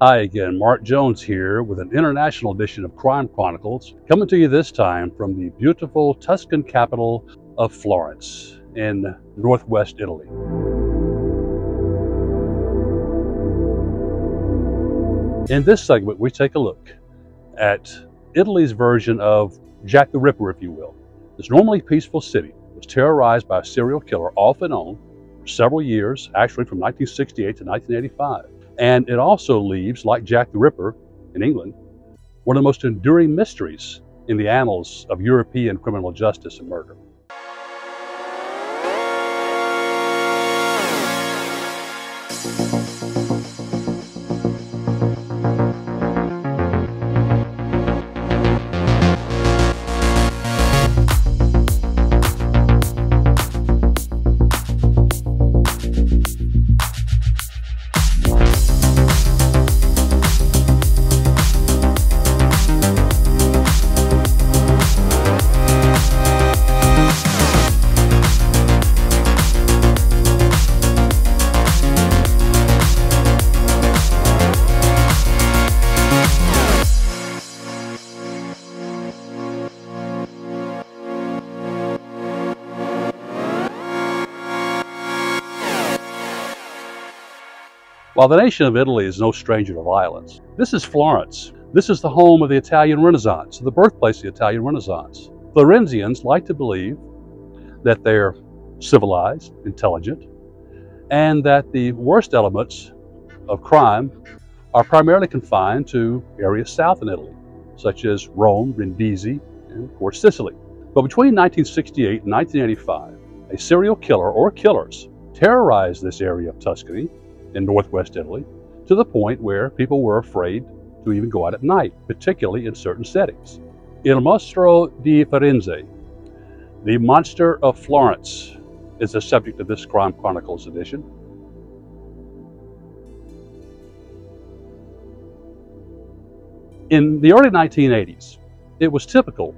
Hi again, Mark Jones here with an international edition of Crime Chronicles, coming to you this time from the beautiful Tuscan capital of Florence in northwest Italy. In this segment, we take a look at Italy's version of Jack the Ripper, if you will. This normally peaceful city was terrorized by a serial killer off and on for several years, actually from 1968 to 1985. And it also leaves, like Jack the Ripper in England, one of the most enduring mysteries in the annals of European criminal justice and murder. While the nation of Italy is no stranger to violence, this is Florence. This is the home of the Italian Renaissance, the birthplace of the Italian Renaissance. Florentians like to believe that they're civilized, intelligent, and that the worst elements of crime are primarily confined to areas south in Italy, such as Rome, Brindisi, and of course Sicily. But between 1968 and 1985, a serial killer or killers terrorized this area of Tuscany in northwest Italy to the point where people were afraid to even go out at night, particularly in certain settings. Il Mostro di Firenze, the Monster of Florence, is the subject of this Crime Chronicles edition. In the early 1980s, it was typical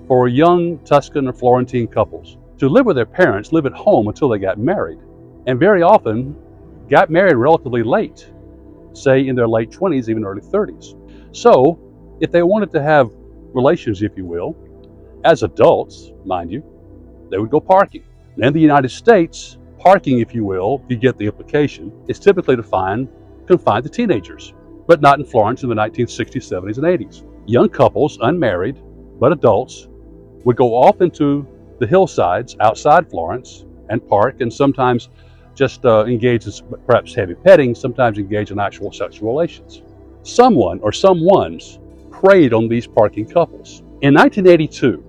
for young Tuscan or Florentine couples to live with their parents, live at home until they got married, and very often got married relatively late, say in their late 20s, even early 30s. So if they wanted to have relations, if you will, as adults, mind you, they would go parking. And in the United States, parking, if you will, if you get the implication, is typically confined to teenagers, but not in Florence in the 1960s, 70s, and 80s. Young couples, unmarried, but adults, would go off into the hillsides outside Florence and park, and sometimes just engage in perhaps heavy petting, sometimes engage in actual sexual relations. Someone or someones preyed on these parking couples. In 1982,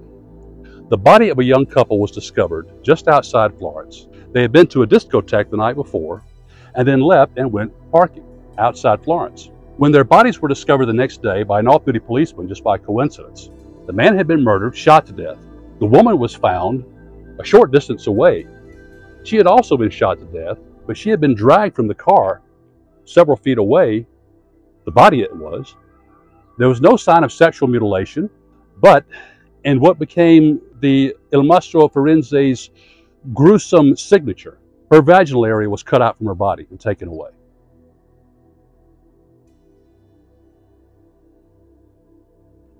the body of a young couple was discovered just outside Florence. They had been to a discotheque the night before and then left and went parking outside Florence. When their bodies were discovered the next day by an off-duty policeman just by coincidence, the man had been murdered, shot to death. The woman was found a short distance away. She had also been shot to death, but she had been dragged from the car several feet away, the body it was. There was no sign of sexual mutilation, but in what became the Il Mostro Firenze's gruesome signature, her vaginal area was cut out from her body and taken away.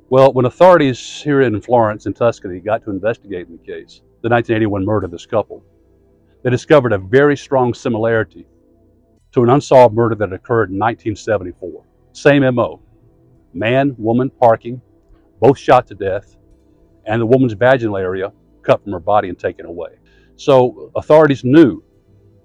Well, when authorities here in Florence and Tuscany got to investigate the case, the 1981 murder of this couple, they discovered a very strong similarity to an unsolved murder that occurred in 1974. Same MO. Man, woman, parking, both shot to death, and the woman's vaginal area cut from her body and taken away. So authorities knew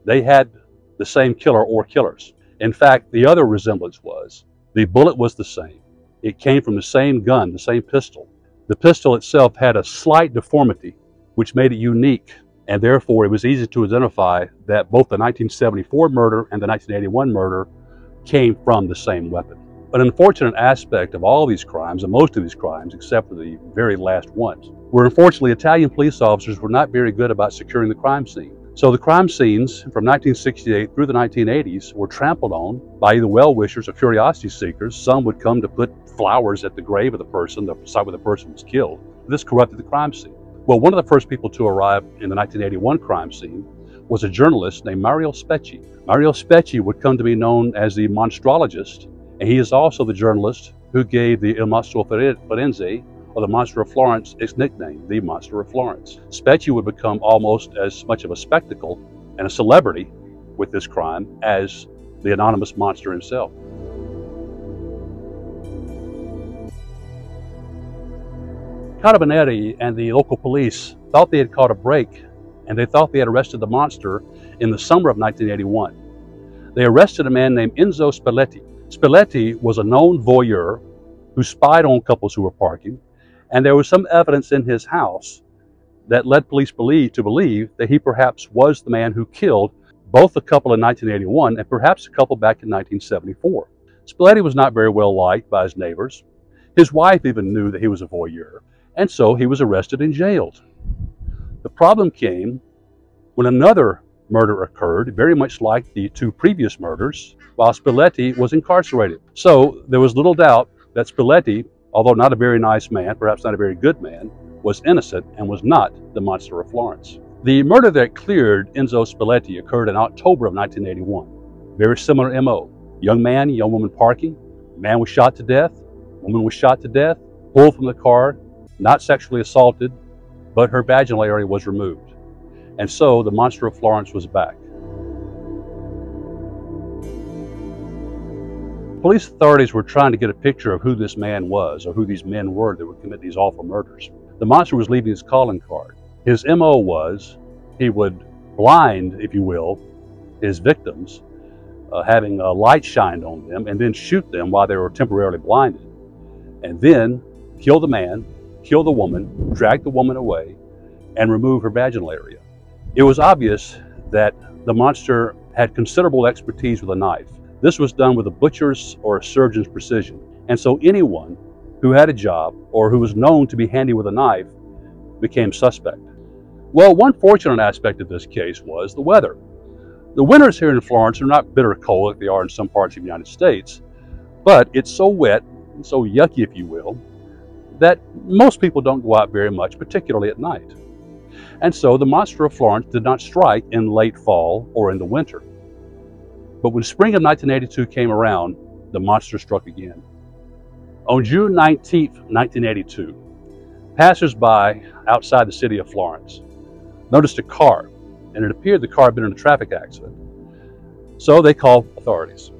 they had the same killer or killers. In fact, the other resemblance was the bullet was the same. It came from the same gun, the same pistol. The pistol itself had a slight deformity, which made it unique. And therefore, it was easy to identify that both the 1974 murder and the 1981 murder came from the same weapon. An unfortunate aspect of all these crimes, and most of these crimes, except for the very last ones, were unfortunately Italian police officers were not very good about securing the crime scene. So the crime scenes from 1968 through the 1980s were trampled on by either well-wishers or curiosity seekers. Some would come to put flowers at the grave of the person, the site where the person was killed. This corrupted the crime scene. Well, one of the first people to arrive in the 1981 crime scene was a journalist named Mario Specchi. Mario Specchi would come to be known as the monstrologist And he is also the journalist who gave the Il Mostro Firenze, or the Monster of Florence, its nickname, the Monster of Florence. Specchi would become almost as much of a spectacle and a celebrity with this crime as the anonymous monster himself. Carabinieri and the local police thought they had caught a break, and they thought they had arrested the monster in the summer of 1981. They arrested a man named Enzo Spalletti. Spalletti was a known voyeur who spied on couples who were parking, and there was some evidence in his house that led police to believe that he perhaps was the man who killed both the couple in 1981 and perhaps a couple back in 1974. Spalletti was not very well liked by his neighbors. His wife even knew that he was a voyeur, and so he was arrested and jailed. The problem came when another murder occurred, very much like the two previous murders, while Spalletti was incarcerated. So there was little doubt that Spalletti, although not a very nice man, perhaps not a very good man, was innocent and was not the Monster of Florence. The murder that cleared Enzo Spalletti occurred in October of 1981. Very similar MO. Young man, young woman parking, man was shot to death, woman was shot to death, pulled from the car, not sexually assaulted, but her vaginal area was removed. And so the Monster of Florence was back. Police authorities were trying to get a picture of who this man was, or who these men were that would commit these awful murders. The monster was leaving his calling card. His MO was he would blind, if you will, his victims, having a light shined on them, and then shoot them while they were temporarily blinded. And then kill the man, kill the woman, drag the woman away, and remove her vaginal area. It was obvious that the monster had considerable expertise with a knife. This was done with a butcher's or a surgeon's precision. And so anyone who had a job or who was known to be handy with a knife became suspect. Well, one fortunate aspect of this case was the weather. The winters here in Florence are not bitter cold like they are in some parts of the United States, but it's so wet and so yucky, if you will, that most people don't go out very much, particularly at night. And so the Monster of Florence did not strike in late fall or in the winter. But when spring of 1982 came around, the monster struck again. On June 19, 1982, passers-by outside the city of Florence noticed a car, and it appeared the car had been in a traffic accident. So they called authorities.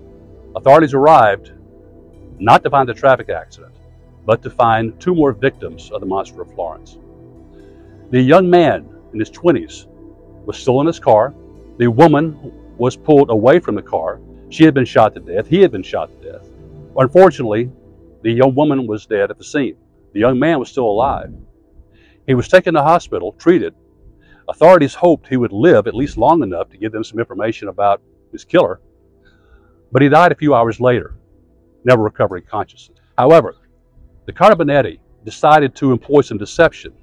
Authorities arrived not to find the traffic accident, but to find two more victims of the Monster of Florence. The young man in his 20s was still in his car. The woman was pulled away from the car. She had been shot to death. He had been shot to death. Unfortunately, the young woman was dead at the scene. The young man was still alive. He was taken to hospital, treated. Authorities hoped he would live at least long enough to give them some information about his killer, but he died a few hours later, never recovering consciousness. However, the Carabinieri decided to employ some deception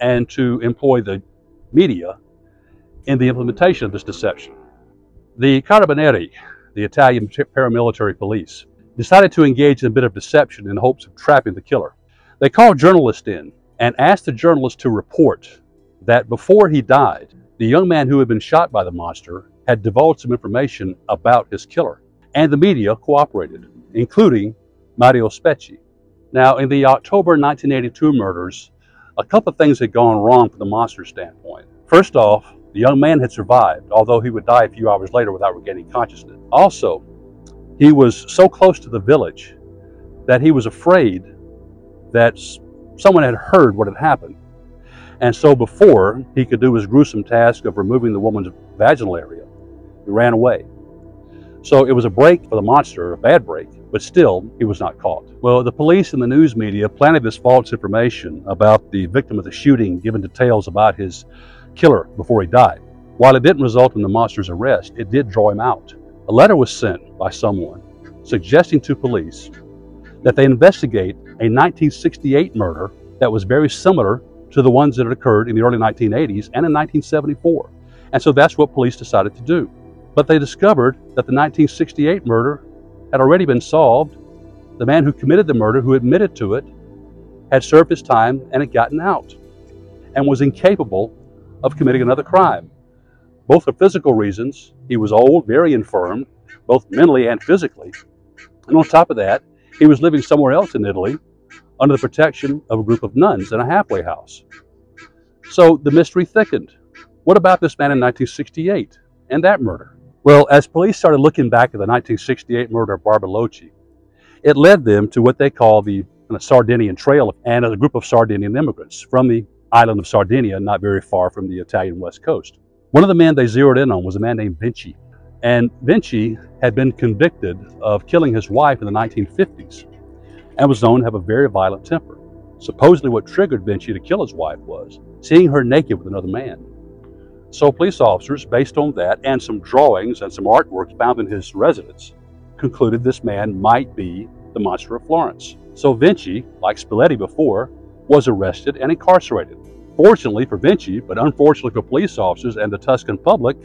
and to employ the media in the implementation of this deception. The Carabinieri, the Italian paramilitary police, decided to engage in a bit of deception in hopes of trapping the killer. They called journalists in and asked the journalists to report that before he died, the young man who had been shot by the monster had divulged some information about his killer. And the media cooperated, including Mario Specchi. Now, in the October 1982 murders, a couple of things had gone wrong from the monster's standpoint. First off, the young man had survived, although he would die a few hours later without regaining consciousness. Also, he was so close to the village that he was afraid that someone had heard what had happened. And so before he could do his gruesome task of removing the woman's vaginal area, he ran away. So it was a break for the monster, a bad break, but still, he was not caught. Well, the police and the news media planted this false information about the victim of the shooting, giving details about his killer before he died. While it didn't result in the monster's arrest, it did draw him out. A letter was sent by someone suggesting to police that they investigate a 1968 murder that was very similar to the ones that had occurred in the early 1980s and in 1974. And so that's what police decided to do. But they discovered that the 1968 murder had already been solved. The man who committed the murder, who admitted to it, had served his time and had gotten out and was incapable of committing another crime. Both for physical reasons, he was old, very infirm, both mentally and physically, And on top of that, he was living somewhere else in Italy under the protection of a group of nuns in a halfway house. So the mystery thickened. What about this man in 1968 and that murder? Well, as police started looking back at the 1968 murder of Bartolocci, it led them to what they call the Sardinian Trail, and a group of Sardinian immigrants from the island of Sardinia, not very far from the Italian west coast. One of the men they zeroed in on was a man named Vinci. And Vinci had been convicted of killing his wife in the 1950s and was known to have a very violent temper. Supposedly what triggered Vinci to kill his wife was seeing her naked with another man. So police officers, based on that and some drawings and some artwork found in his residence, concluded this man might be the monster of Florence. So Vinci, like Spiletti before, was arrested and incarcerated. Fortunately for Vinci, but unfortunately for police officers and the Tuscan public,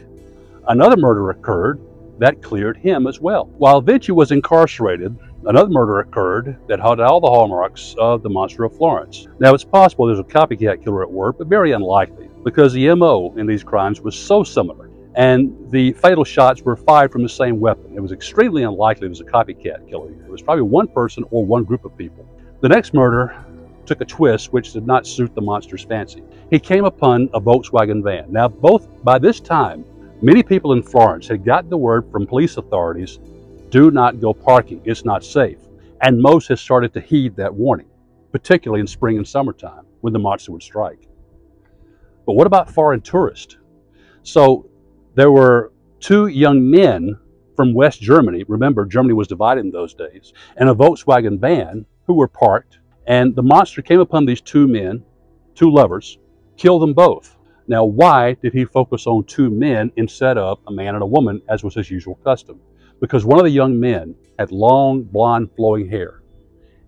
another murder occurred that cleared him as well. While Vinci was incarcerated, another murder occurred that had all the hallmarks of the monster of Florence. Now, it's possible there's a copycat killer at work, but very unlikely, because the MO in these crimes was so similar, and the fatal shots were fired from the same weapon. It was extremely unlikely it was a copycat killer. It was probably one person or one group of people. The next murder took a twist which did not suit the monster's fancy. He came upon a Volkswagen van. Now, by this time, many people in Florence had gotten the word from police authorities, do not go parking, it's not safe. And most had started to heed that warning, particularly in spring and summertime when the monster would strike. But what about foreign tourists? So there were two young men from West Germany, remember Germany was divided in those days, and a Volkswagen van who were parked, and the monster came upon these two men, two lovers, killed them both. Now, why did he focus on two men instead of a man and a woman, as was his usual custom? Because one of the young men had long, blonde, flowing hair,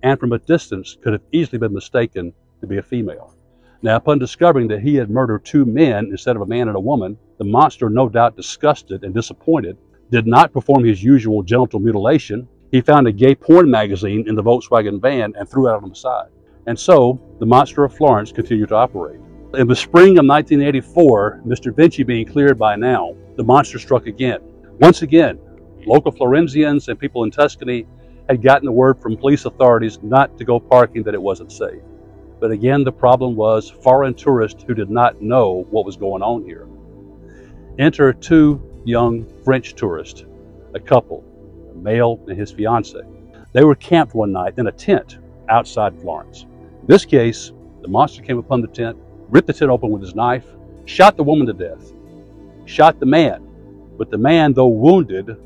and from a distance could have easily been mistaken to be a female. Now, upon discovering that he had murdered two men instead of a man and a woman, the monster, no doubt disgusted and disappointed, did not perform his usual genital mutilation. He found a gay porn magazine in the Volkswagen van and threw it out on the side. And so, the monster of Florence continued to operate. In the spring of 1984, Mr. Vinci being cleared by now, the monster struck again. Once again, local Florentians and people in Tuscany had gotten the word from police authorities not to go parking, that it wasn't safe. But again, the problem was foreign tourists who did not know what was going on here. Enter two young French tourists, a couple, a male and his fiancée. They were camped one night in a tent outside Florence. In this case, the monster came upon the tent, ripped the tent open with his knife, shot the woman to death, shot the man, but the man, though wounded,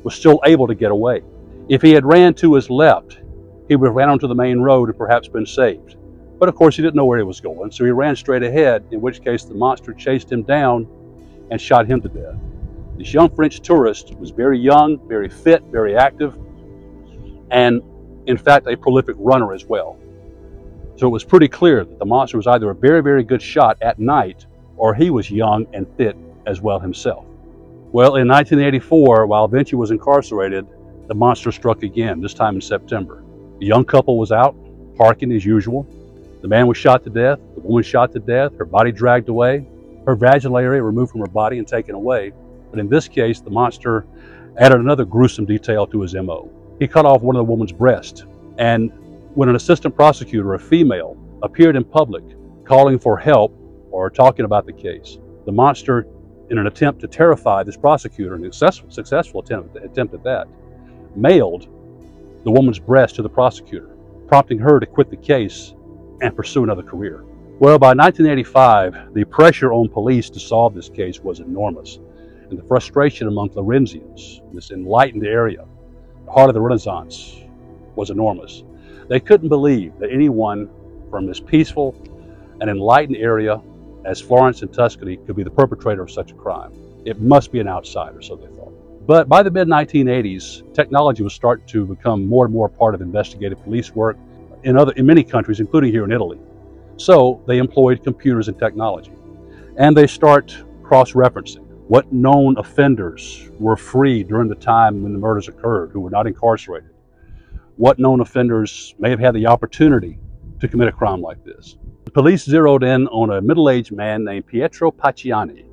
was still able to get away. If he had ran to his left, he would have ran onto the main road and perhaps been saved. But of course, he didn't know where he was going, so he ran straight ahead, in which case the monster chased him down and shot him to death. This young French tourist was very young, very fit, very active, and in fact, a prolific runner as well. So it was pretty clear that the monster was either a very, very good shot at night, or he was young and fit as well himself. Well, in 1984, while Vinci was incarcerated, the monster struck again, this time in September. The young couple was out, parking as usual. The man was shot to death, the woman shot to death, her body dragged away, her vaginal area removed from her body and taken away. But in this case, the monster added another gruesome detail to his MO. He cut off one of the woman's breasts, and when an assistant prosecutor, a female, appeared in public calling for help or talking about the case, the monster, in an attempt to terrify this prosecutor, an successful attempt at that, mailed the woman's breast to the prosecutor, prompting her to quit the case and pursue another career. Well, by 1985, the pressure on police to solve this case was enormous, and the frustration among Florentians, this enlightened area, the heart of the Renaissance, was enormous. They couldn't believe that anyone from this peaceful and enlightened area as Florence and Tuscany could be the perpetrator of such a crime. It must be an outsider, so they thought. But by the mid-1980s, technology was starting to become more and more part of investigative police work in many countries, including here in Italy. So they employed computers and technology, and they start cross-referencing what known offenders were free during the time when the murders occurred, who were not incarcerated. What known offenders may have had the opportunity to commit a crime like this. The police zeroed in on a middle-aged man named Pietro Pacciani.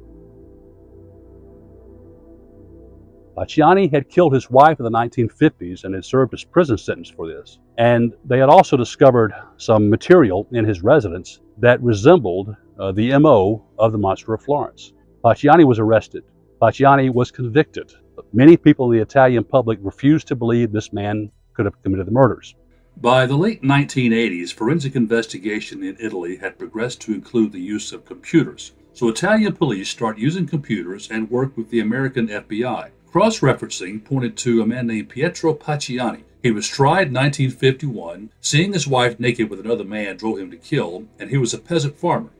Pacciani had killed his wife in the 1950s and had served his prison sentence for this. And they had also discovered some material in his residence that resembled the MO of the monster of Florence. Pacciani was arrested. Pacciani was convicted. Many people in the Italian public refused to believe this man could have committed the murders. By the late 1980s, forensic investigation in Italy had progressed to include the use of computers. So Italian police start using computers and work with the American FBI. Cross-referencing pointed to a man named Pietro Pacciani. He was tried in 1951. Seeing his wife naked with another man drove him to kill, and he was a peasant farmer,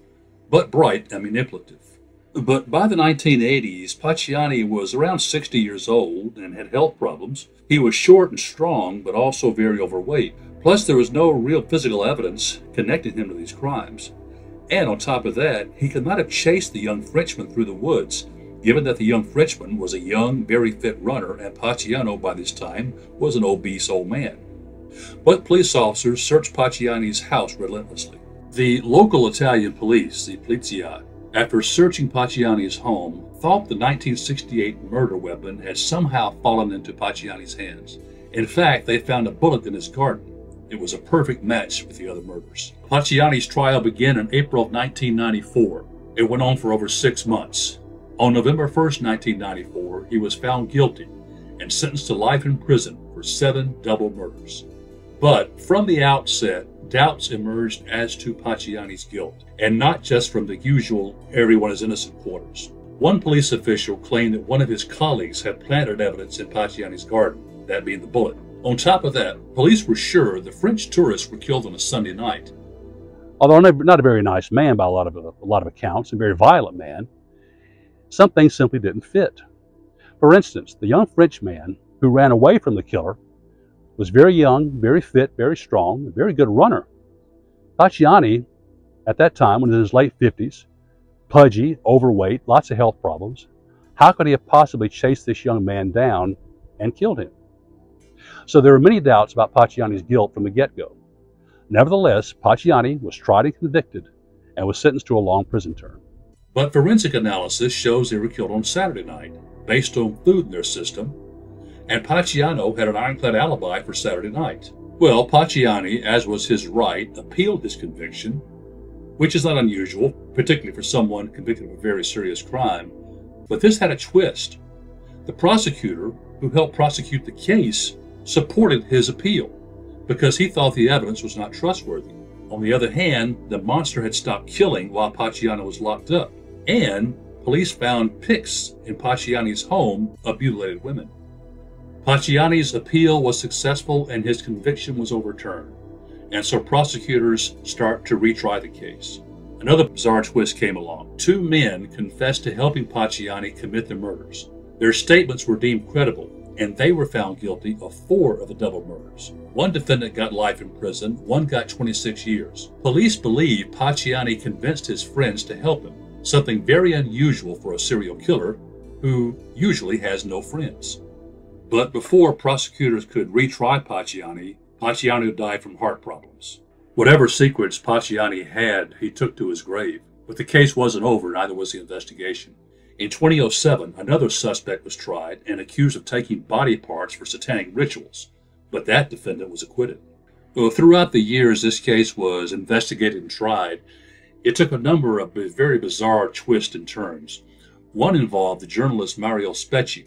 but bright and manipulative. But by the 1980s, Pacciani was around 60 years old and had health problems. He was short and strong, but also very overweight. Plus, there was no real physical evidence connecting him to these crimes. And on top of that, he could not have chased the young Frenchman through the woods, given that the young Frenchman was a young, very fit runner, and Pacciano by this time was an obese old man. But police officers searched Pacciani's house relentlessly. The local Italian police, the Polizia, after searching Pacciani's home, thought the 1968 murder weapon had somehow fallen into Pacciani's hands. In fact, they found a bullet in his garden. It was a perfect match with the other murders. Pacciani's trial began in April of 1994. It went on for over 6 months. On November 1st, 1994, he was found guilty and sentenced to life in prison for 7 double murders. But from the outset, doubts emerged as to Pacciani's guilt, and not just from the usual everyone is innocent quarters. One police official claimed that one of his colleagues had planted evidence in Pacciani's garden, that being the bullet. On top of that, police were sure the French tourists were killed on a Sunday night. Although not a very nice man by a lot of accounts, a very violent man, some things simply didn't fit. For instance, the young French man who ran away from the killer was very young, very fit, very strong, a very good runner. Pacciani, at that time, was in his late 50s, pudgy, overweight, lots of health problems. How could he have possibly chased this young man down and killed him? So there were many doubts about Pacciani's guilt from the get-go. Nevertheless, Pacciani was tried and convicted and was sentenced to a long prison term. But forensic analysis shows they were killed on Saturday night, based on food in their system, and Pacciano had an ironclad alibi for Saturday night. Well, Pacciani, as was his right, appealed his conviction, which is not unusual, particularly for someone convicted of a very serious crime. But this had a twist. The prosecutor, who helped prosecute the case, supported his appeal because he thought the evidence was not trustworthy. On the other hand, the monster had stopped killing while Pacciano was locked up, and police found pics in Pacciani's home of mutilated women. Pacciani's appeal was successful and his conviction was overturned, and so prosecutors start to retry the case. Another bizarre twist came along. 2 men confessed to helping Pacciani commit the murders. Their statements were deemed credible, and they were found guilty of 4 of the double murders. One defendant got life in prison, one got 26 years. Police believe Pacciani convinced his friends to help him, something very unusual for a serial killer who usually has no friends. But before prosecutors could retry Pacciani died from heart problems. Whatever secrets Pacciani had, he took to his grave. But the case wasn't over, neither was the investigation. In 2007, another suspect was tried and accused of taking body parts for satanic rituals, but that defendant was acquitted. Well, throughout the years this case was investigated and tried, it took a number of very bizarre twists and turns. One involved the journalist Mario Specchi.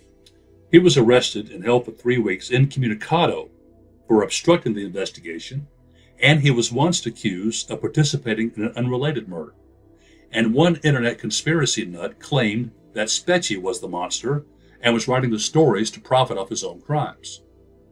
He was arrested and held for 3 weeks incommunicado for obstructing the investigation, and he was once accused of participating in an unrelated murder. And one internet conspiracy nut claimed that Specchi was the monster and was writing the stories to profit off his own crimes.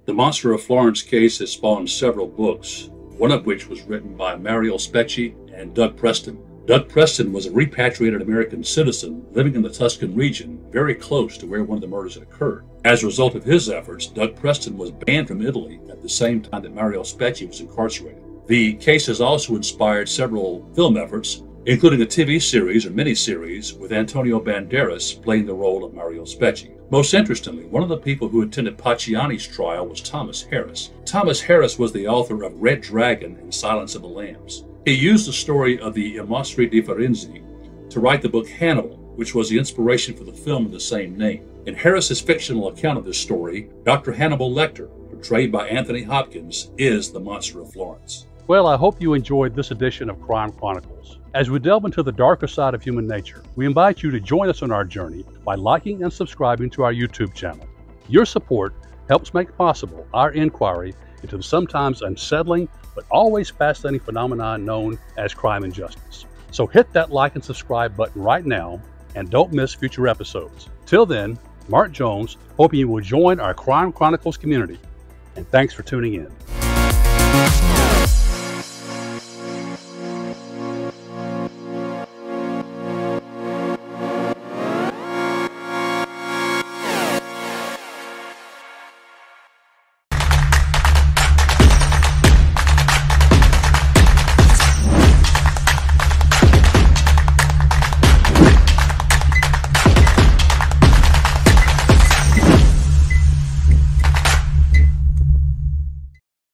The Monster of Florence case has spawned several books, one of which was written by Mario Specchi and Doug Preston. Doug Preston was a repatriated American citizen living in the Tuscan region, very close to where one of the murders had occurred. As a result of his efforts, Doug Preston was banned from Italy at the same time that Mario Specchi was incarcerated. The case has also inspired several film efforts, including a TV series or miniseries with Antonio Banderas playing the role of Mario Specchi. Most interestingly, one of the people who attended Pacciani's trial was Thomas Harris. Thomas Harris was the author of Red Dragon and Silence of the Lambs. He used the story of the I Mostri di Firenze to write the book Hannibal, which was the inspiration for the film of the same name. In Harris's fictional account of this story, Dr. Hannibal Lecter, portrayed by Anthony Hopkins, is the monster of Florence. Well, I hope you enjoyed this edition of Crime Chronicles. As we delve into the darker side of human nature, we invite you to join us on our journey by liking and subscribing to our YouTube channel. Your support helps make possible our inquiry into the sometimes unsettling but always fascinating phenomenon known as crime and justice. So hit that like and subscribe button right now and don't miss future episodes. Till then, Mark Jones, hoping you will join our Crime Chronicles community. And thanks for tuning in.